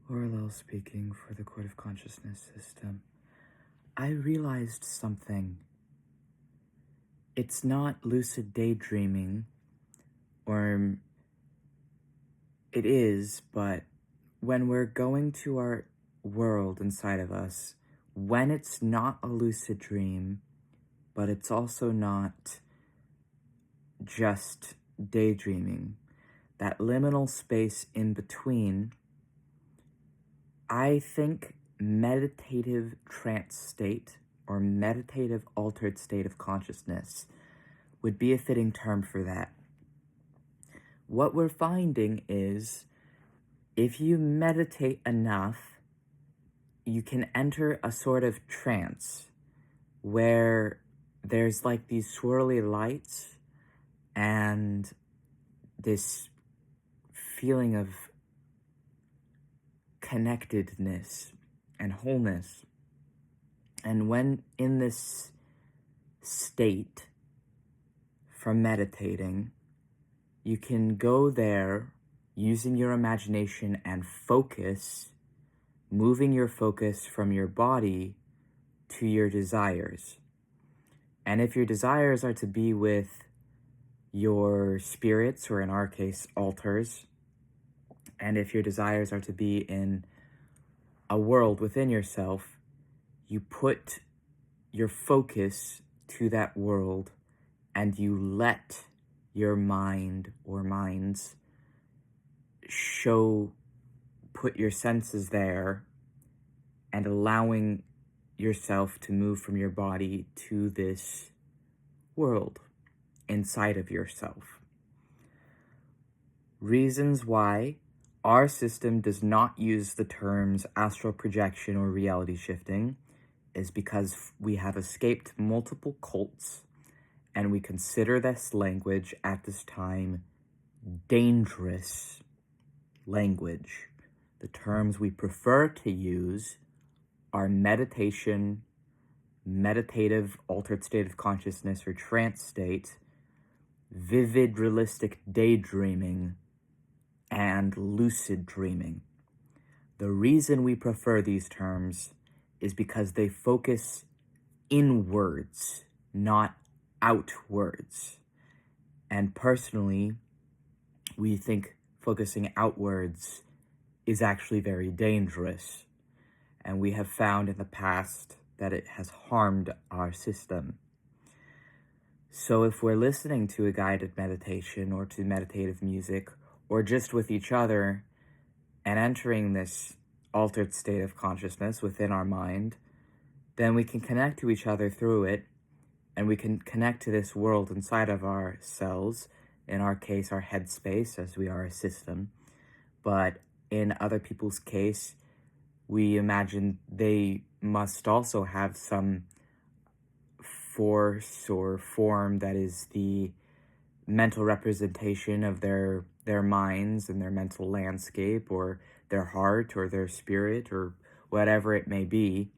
Orlel speaking for the Court of Consciousness system. I realized something. It's not lucid daydreaming, or it is, but when we're going to our world inside of us, when it's not a lucid dream, but it's also not just daydreaming, that liminal space in between, I think meditative trance state or meditative altered state of consciousness would be a fitting term for that. What we're finding is if you meditate enough, you can enter a sort of trance where there's like these swirly lights and this feeling of connectedness and wholeness. And when in this state from meditating, you can go there using your imagination and focus, moving your focus from your body to your desires. And if your desires are to be with your spirits, or in our case, altars, and if your desires are to be in a world within yourself, you put your focus to that world and you let your mind or minds put your senses there and allowing yourself to move from your body to this world inside of yourself. Reasons why our system does not use the terms astral projection or reality shifting is because we have escaped multiple cults and we consider this language at this time dangerous language. The terms we prefer to use are meditation, meditative altered state of consciousness or trance state, vivid realistic daydreaming, and lucid dreaming. The reason we prefer these terms is because they focus inwards, not outwards. And personally, we think focusing outwards is actually very dangerous. And we have found in the past that it has harmed our system. So if we're listening to a guided meditation or to meditative music, or just with each other, and entering this altered state of consciousness within our mind, then we can connect to each other through it, and we can connect to this world inside of ourselves, in our case, our headspace, as we are a system. But in other people's case, we imagine they must also have some force or form that is the mental representation of their minds and their mental landscape, or their heart or their spirit or whatever it may be.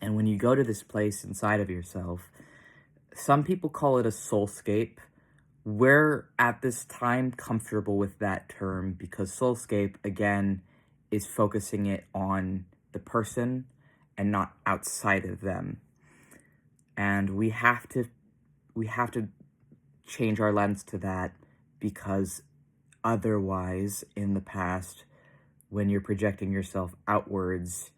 And when you go to this place inside of yourself, some people call it a soulscape. We're at this time comfortable with that term because soulscape, again, is focusing it on the person and not outside of them. And we have to change our lens to that, because otherwise, in the past, when you're projecting yourself outwards,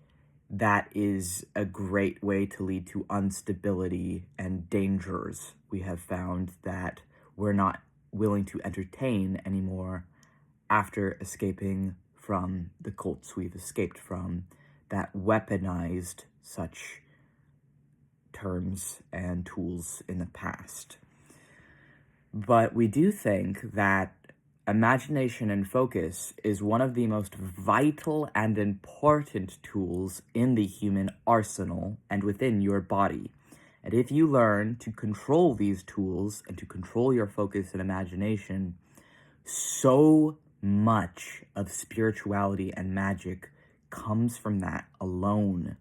that is a great way to lead to instability and dangers. We have found that we're not willing to entertain anymore after escaping from the cults we've escaped from that weaponized such terms and tools in the past. But we do think that imagination and focus is one of the most vital and important tools in the human arsenal and within your body. And if you learn to control these tools and to control your focus and imagination, so much of spirituality and magic comes from that alone.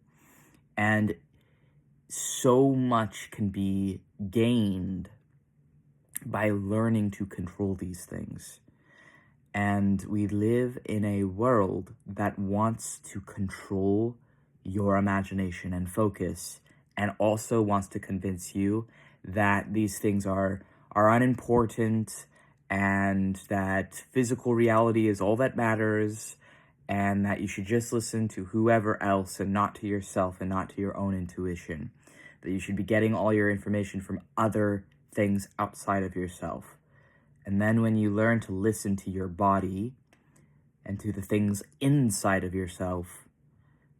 And so much can be gained by learning to control these things. And we live in a world that wants to control your imagination and focus, and also wants to convince you that these things are unimportant, and that physical reality is all that matters, and that you should just listen to whoever else and not to yourself and not to your own intuition. That you should be getting all your information from other things outside of yourself. And then when you learn to listen to your body and to the things inside of yourself,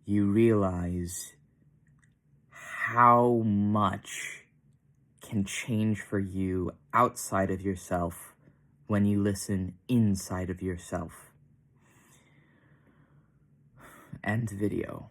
you realize how much can change for you outside of yourself when you listen inside of yourself. End video.